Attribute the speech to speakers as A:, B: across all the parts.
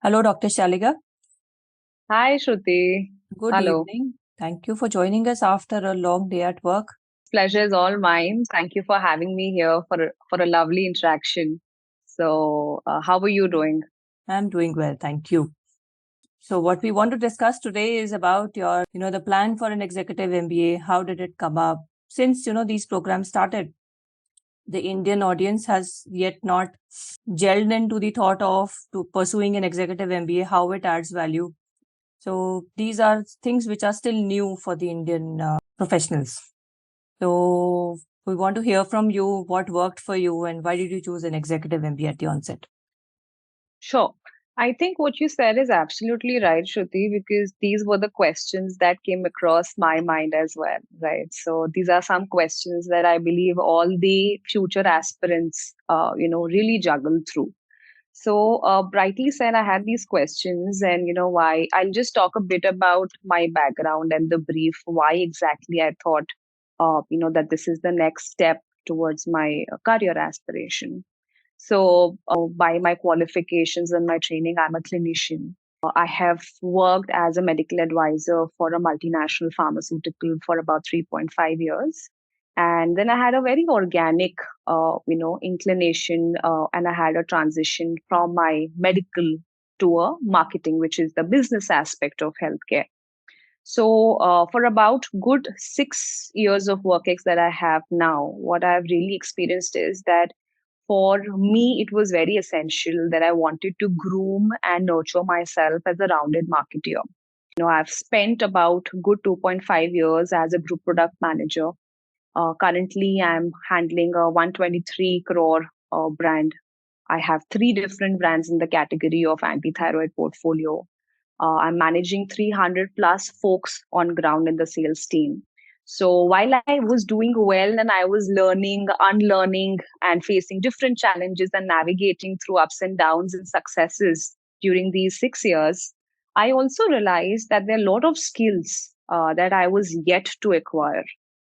A: Hello, Dr. Shaliga.
B: Hi, Shruti.
A: Good
B: Hello.
A: evening. Thank you for joining us after a long day at work.
B: Pleasure is all mine. Thank you for having me here for a lovely interaction. How are you doing?
A: I'm doing well, thank you. So what we want to discuss today is about your, the plan for an executive MBA. How did it come up? Since, these programs started, the Indian audience has yet not gelled into the thought of to pursuing an executive MBA, how it adds value. So these are things which are still new for the Indian professionals. So we want to hear from you what worked for you and why did you choose an executive MBA at the onset?
B: Sure. I think what you said is absolutely right, Shruti, because these were the questions that came across my mind as well, right? So these are some questions that I believe all the future aspirants, really juggle through. So, brightly said, I had these questions, and why I'll just talk a bit about my background and the brief, why exactly I thought, that this is the next step towards my career aspiration. So, by my qualifications and my training, I'm a clinician. I have worked as a medical advisor for a multinational pharmaceutical for about 3.5 years. And then I had a very organic, inclination, and I had a transition from my medical to a marketing, which is the business aspect of healthcare. So, for about good 6 years of work ex that I have now, what I've really experienced is that for me, it was very essential that I wanted to groom and nurture myself as a rounded marketeer. I've spent about good 2.5 years as a group product manager. Currently, I'm handling a 123 crore brand. I have three different brands in the category of anti-thyroid portfolio. I'm managing 300 plus folks on ground in the sales team. So while I was doing well and I was learning, unlearning, and facing different challenges and navigating through ups and downs and successes during these 6 years, I also realized that there are a lot of skills that I was yet to acquire,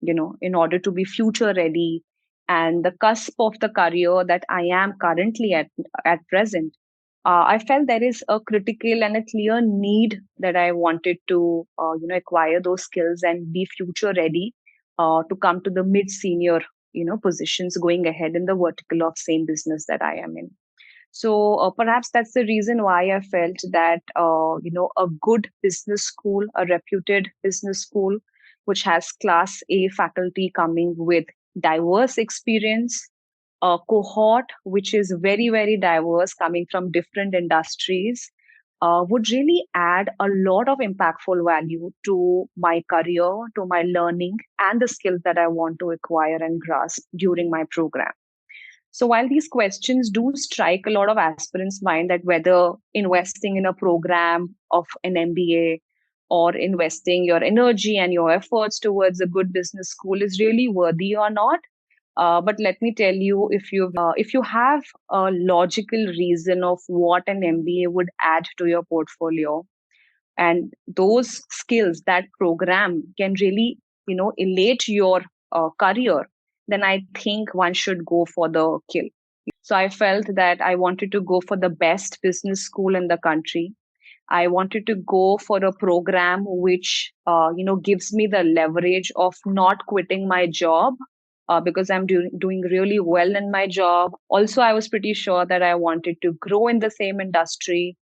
B: in order to be future ready and the cusp of the career that I am currently at present. I felt there is a critical and a clear need that I wanted to, acquire those skills and be future ready to come to the mid senior, positions going ahead in the vertical of same business that I am in. So perhaps that's the reason why I felt that, a good business school, a reputed business school, which has class A faculty coming with diverse experience, a cohort which is very, very diverse, coming from different industries, would really add a lot of impactful value to my career, to my learning, and the skills that I want to acquire and grasp during my program. So while these questions do strike a lot of aspirants' mind that whether investing in a program of an MBA or investing your energy and your efforts towards a good business school is really worthy or not. But let me tell you, if you have a logical reason of what an MBA would add to your portfolio, and those skills that program can really, elate your career, then I think one should go for the kill. So I felt that I wanted to go for the best business school in the country. I wanted to go for a program which, gives me the leverage of not quitting my job because I'm doing really well in my job. Also, I was pretty sure that I wanted to grow in the same industry,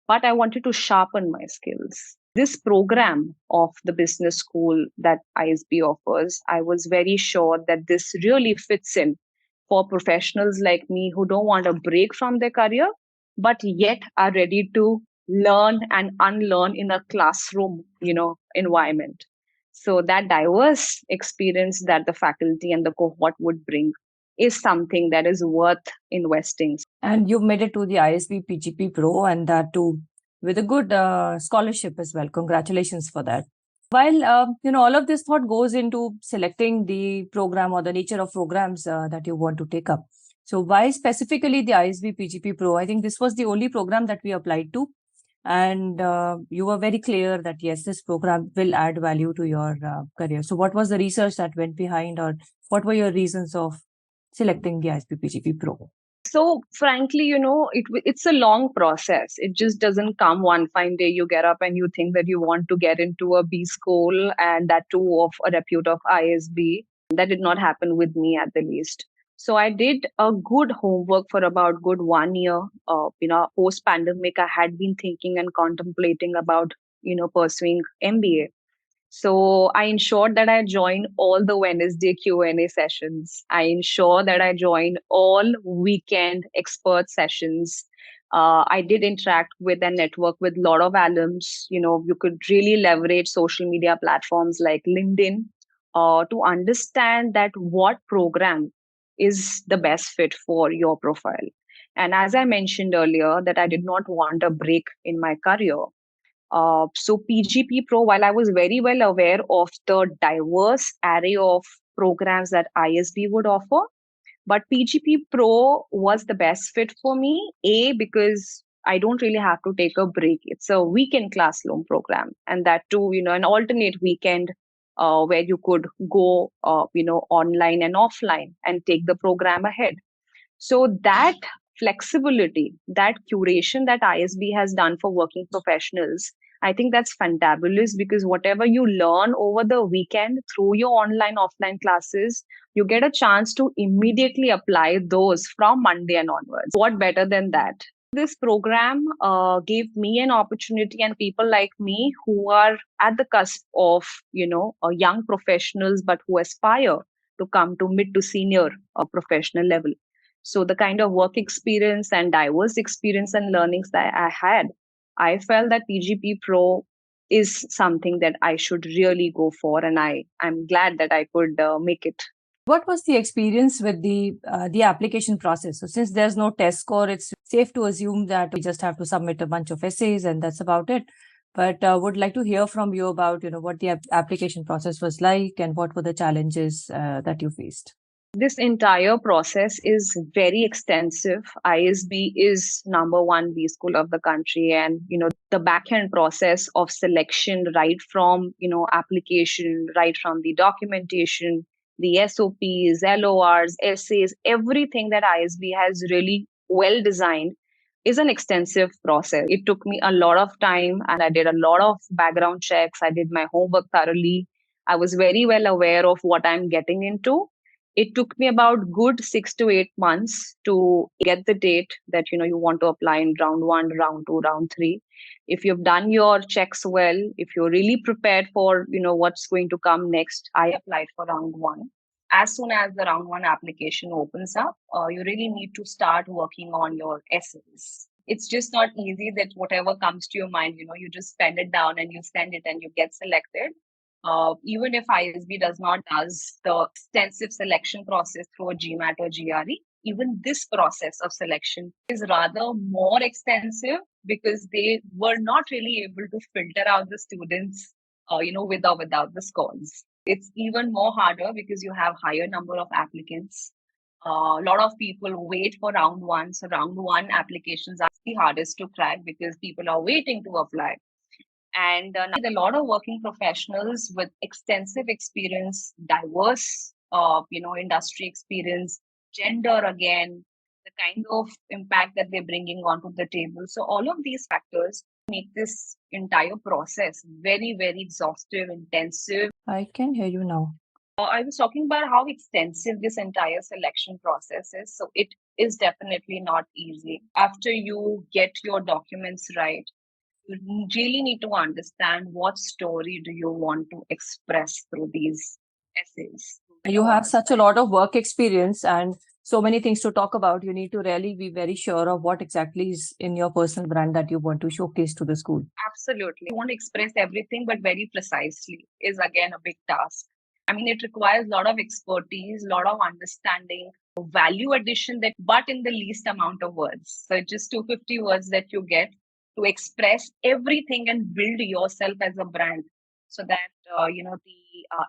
B: but I wanted to sharpen my skills. This program of the business school that ISB offers, I was very sure that this really fits in for professionals like me who don't want a break from their career, but yet are ready to learn and unlearn in a classroom, environment. So that diverse experience that the faculty and the cohort would bring is something that is worth investing.
A: And you've made it to the ISB PGPpro and that too with a good scholarship as well. Congratulations for that. While, all of this thought goes into selecting the program or the nature of programs that you want to take up. So why specifically the ISB PGPpro? I think this was the only program that we applied to. And you were very clear that, yes, this program will add value to your career. So what was the research that went behind or what were your reasons of selecting the ISB PGPpro?
B: So frankly, it's a long process. It just doesn't come one fine day. You get up and you think that you want to get into a B school, and that too of a repute of ISB. That did not happen with me, at the least. So I did a good homework for about good 1 year. Post pandemic, I had been thinking and contemplating about pursuing MBA. So I ensured that I join all the Wednesday Q&A sessions. I ensure that I join all weekend expert sessions. I did interact with and network with a lot of alums. You could really leverage social media platforms like LinkedIn to understand that what program is the best fit for your profile. And as I mentioned earlier, that I did not want a break in my career. So PGPpro, while I was very well aware of the diverse array of programs that ISB would offer, but PGPpro was the best fit for me. A, because I don't really have to take a break. It's a weekend classroom program, and that too, an alternate weekend where you could go, online and offline and take the program ahead. So that flexibility, that curation that ISB has done for working professionals, I think that's fantabulous, because whatever you learn over the weekend through your online, offline classes, you get a chance to immediately apply those from Monday and onwards. What better than that? This program gave me an opportunity, and people like me who are at the cusp of, young professionals, but who aspire to come to mid to senior professional level. So the kind of work experience and diverse experience and learnings that I had, I felt that PGPpro is something that I should really go for, and I'm glad that I could make it.
A: What was the experience with the application process? So since there's no test score, it's safe to assume that we just have to submit a bunch of essays and that's about it. But would like to hear from you about what the application process was like and what were the challenges that you faced.
B: This entire process is very extensive. ISB is number one B school of the country, and the back end process of selection, right from application, right from the documentation, the SOPs, LORs, essays, everything that ISB has really well designed is an extensive process. It took me a lot of time, and I did a lot of background checks. I did my homework thoroughly. I was very well aware of what I'm getting into. It took me about good 6 to 8 months to get the date that you want to apply in round one, round two, round three. If you've done your checks well, if you're really prepared for what's going to come next, I applied for round one. As soon as the round one application opens up, you really need to start working on your essays. It's just not easy that whatever comes to your mind, you just pen it down and you send it and you get selected. Even if ISB does not does the extensive selection process through a GMAT or GRE, even this process of selection is rather more extensive, because they were not really able to filter out the students, with or without the scores. It's even more harder because you have higher number of applicants. A lot of people wait for round one. So round one applications are the hardest to crack because people are waiting to apply. And now a lot of working professionals with extensive experience, diverse, industry experience, gender again, the kind of impact that they're bringing onto the table. So all of these factors make this entire process very, very exhaustive, intensive.
A: I can hear you now.
B: I was talking about how extensive this entire selection process is. So it is definitely not easy. After you get your documents right, you really need to understand what story do you want to express through these essays.
A: You have such a lot of work experience and so many things to talk about. You need to really be very sure of what exactly is in your personal brand that you want to showcase to the school.
B: Absolutely. You want to express everything, but very precisely is again a big task. I mean, it requires a lot of expertise, a lot of understanding, value addition, but in the least amount of words. So just 250 words that you get to express everything and build yourself as a brand, so that the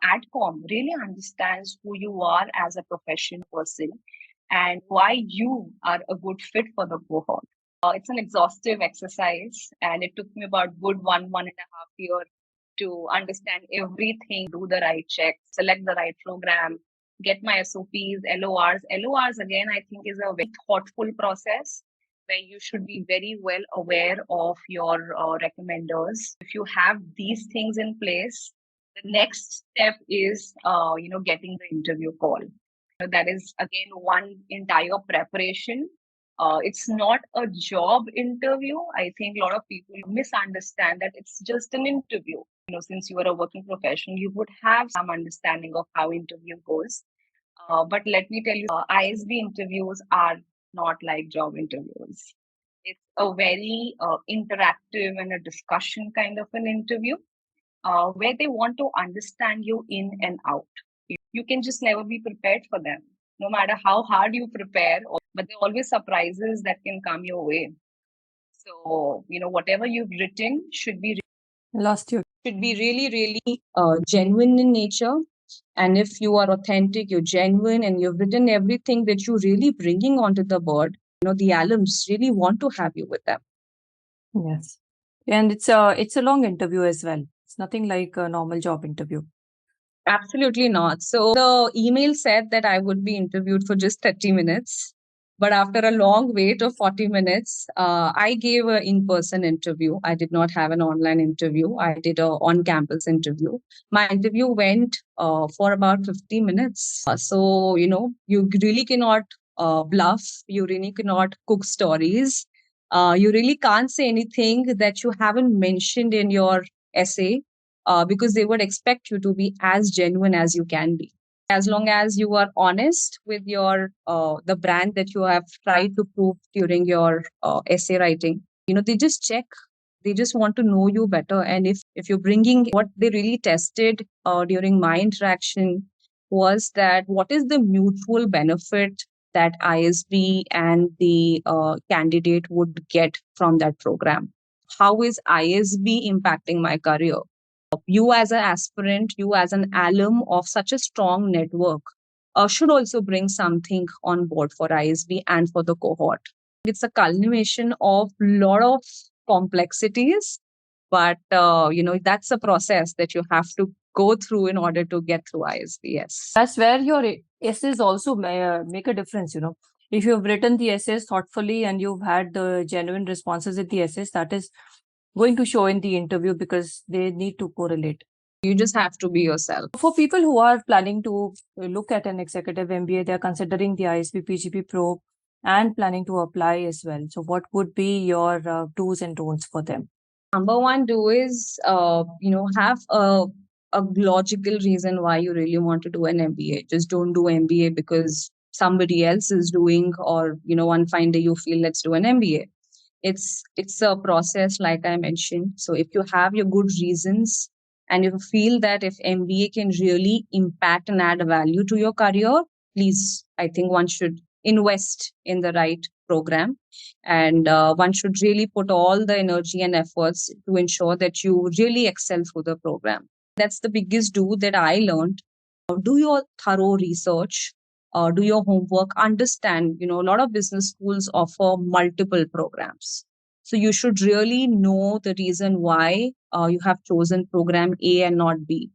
B: adcom really understands who you are as a professional person and why you are a good fit for the cohort. It's an exhaustive exercise, and it took me about good 1.5 year to understand everything, do the right check, select the right program, get my SOPs, LORs. LORs, again, I think is a very thoughtful process where you should be very well aware of your recommenders. If you have these things in place, the next step is, getting the interview call. That is again one entire preparation. It's not a job interview. I think a lot of people misunderstand that it's just an interview. Since you are a working professional, you would have some understanding of how interview goes. But let me tell you, ISB interviews are not like job interviews. It's a very interactive and a discussion kind of an interview where they want to understand you in and out. You can just never be prepared for them, no matter how hard you prepare, but there are always surprises that can come your way. So, whatever you've written should be
A: Lost you.
B: really, really genuine in nature. And if you are authentic, you're genuine, and you've written everything that you're really bringing onto the board, the alums really want to have you with them.
A: Yes. And it's a long interview as well. It's nothing like a normal job interview.
B: Absolutely not. So the email said that I would be interviewed for just 30 minutes. But after a long wait of 40 minutes, I gave an in-person interview. I did not have an online interview. I did a on-campus interview. My interview went for about 50 minutes. You really cannot bluff. You really cannot cook stories. You really can't say anything that you haven't mentioned in your essay because they would expect you to be as genuine as you can be. As long as you are honest with your the brand that you have tried to prove during your essay writing, they just check. They just want to know you better. And if you're bringing what they really tested during my interaction was that what is the mutual benefit that ISB and the candidate would get from that program? How is ISB impacting my career? You as an aspirant, you as an alum of such a strong network, should also bring something on board for ISB and for the cohort. It's a culmination of a lot of complexities, but that's a process that you have to go through in order to get through ISB. Yes.
A: That's where your essays also make a difference. If you've written the essays thoughtfully and you've had the genuine responses in the essays, that is going to show in the interview because they need to correlate.
B: You just have to be yourself.
A: For people who are planning to look at an executive MBA, they're considering the ISB PGPpro and planning to apply as well. So what would be your do's and don'ts for them?
B: Number one do is, have a logical reason why you really want to do an MBA. Just don't do MBA because somebody else is doing, or one fine day you feel let's do an MBA. It's a process, like I mentioned. So if you have your good reasons and you feel that if MBA can really impact and add value to your career, please, I think one should invest in the right program, and one should really put all the energy and efforts to ensure that you really excel through the program. That's the biggest do that I learned. Do your thorough research, do your homework, understand, a lot of business schools offer multiple programs. So you should really know the reason why you have chosen program A and not B.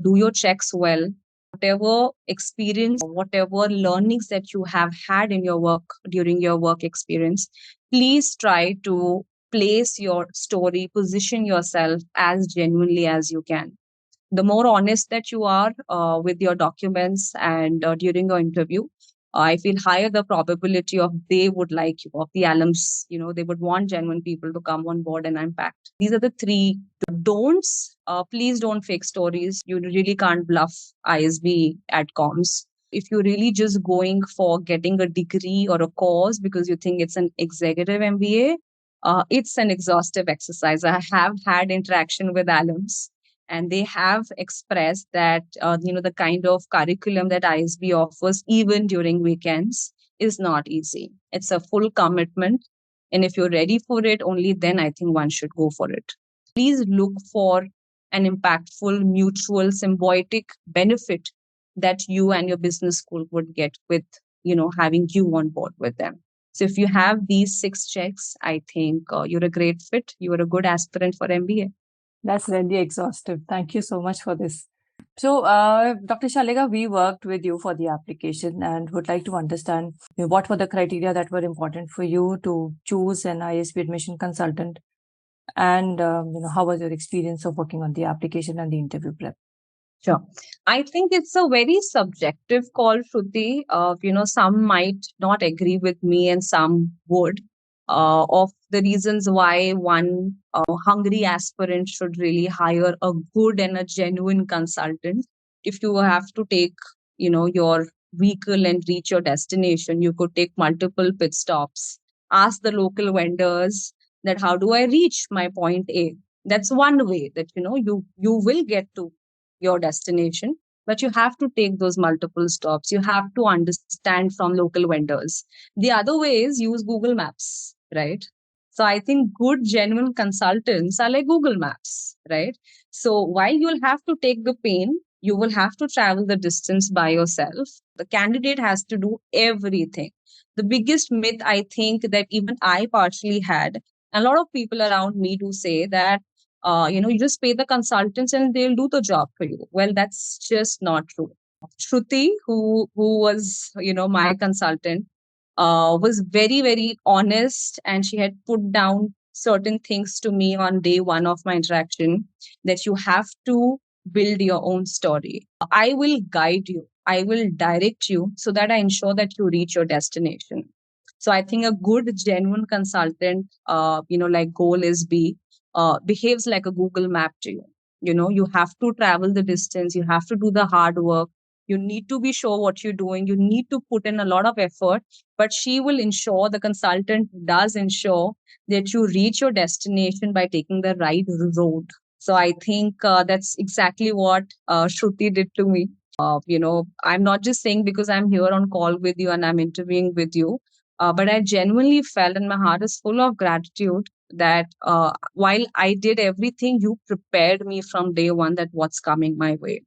B: Do your checks well. Whatever experience, whatever learnings that you have had in your work during your work experience, please try to place your story, position yourself as genuinely as you can. The more honest that you are with your documents and during your interview, I feel higher the probability of they would like you, of the alums, they would want genuine people to come on board and impact. These are the three don'ts. Please don't fake stories. You really can't bluff ISB adcoms. If you're really just going for getting a degree or a course because you think it's an executive MBA, it's an exhaustive exercise. I have had interaction with alums, and they have expressed that the kind of curriculum that ISB offers even during weekends is not easy. It's a full commitment, and if you're ready for it, only then I think one should go for it. Please look for an impactful, mutual, symbiotic benefit that you and your business school would get with having you on board with them. So if you have these 6 checks, I think you're a great fit. You are a good aspirant for MBA.
A: That's really exhaustive. Thank you so much for this. So, Dr. Shaliga, we worked with you for the application and would like to understand what were the criteria that were important for you to choose an ISB admission consultant, and how was your experience of working on the application and the interview prep?
B: Sure. I think it's a very subjective call, Shruti. Some might not agree with me and some would. Of the reasons why one hungry aspirant should really hire a good and a genuine consultant. If you have to take, your vehicle and reach your destination, you could take multiple pit stops. Ask the local vendors that how do I reach my point A? That's one way that you will get to your destination, but you have to take those multiple stops. You have to understand from local vendors. The other way is use Google Maps, right? So I think good genuine consultants are like Google Maps, right? So while you'll have to take the pain, you will have to travel the distance by yourself. The candidate has to do everything. The biggest myth I think that even I partially had, a lot of people around me do say that you just pay the consultants and they'll do the job for you. Well, that's just not true. Shruti, who was my consultant, was very very honest, and she had put down certain things to me on day one of my interaction that you have to build your own story. I will guide you. I will direct you so that I ensure that you reach your destination. So I think a good, genuine consultant, like GOALisB, behaves like a Google map to you. You have to travel the distance, you have to do the hard work, you need to be sure what you're doing, you need to put in a lot of effort, but she will ensure, the consultant does ensure that you reach your destination by taking the right road. So I think that's exactly what Shruti did to me. I'm not just saying because I'm here on call with you and I'm interviewing with you, but I genuinely felt, and my heart is full of gratitude that while I did everything, you prepared me from day one that what's coming my way.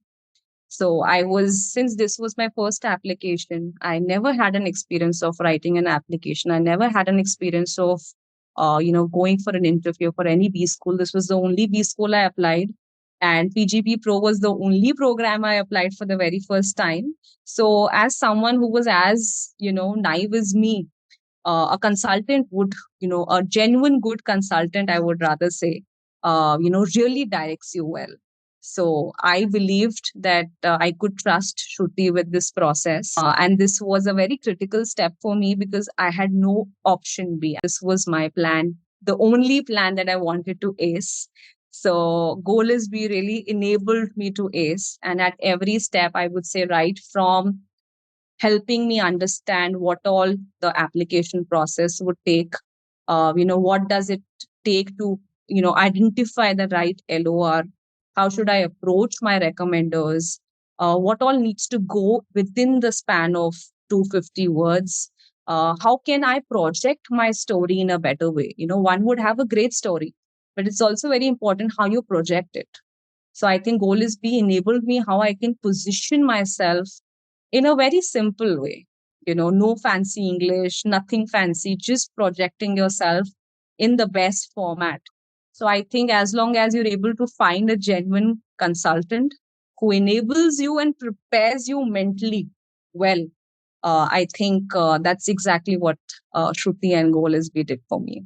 B: So since this was my first application, I never had an experience of writing an application. I never had an experience of, going for an interview for any B school. This was the only B school I applied. And PGPpro was the only program I applied for the very first time. So as someone who was as, naive as me, a consultant would, a genuine good consultant, I would rather say, really directs you well. So I believed that I could trust Shruti with this process. And this was a very critical step for me because I had no option B. This was my plan, the only plan that I wanted to ace. So GOALisB really enabled me to ace. And at every step, I would say right from helping me understand what all the application process would take. What does it take to, identify the right LOR? How should I approach my recommenders? What all needs to go within the span of 250 words? How can I project my story in a better way? One would have a great story, but it's also very important how you project it. So I think GOALisB enabled me how I can position myself in a very simple way. No fancy English, nothing fancy, just projecting yourself in the best format. So I think as long as you're able to find a genuine consultant who enables you and prepares you mentally well, I think that's exactly what Shruti and GOALisB did for me.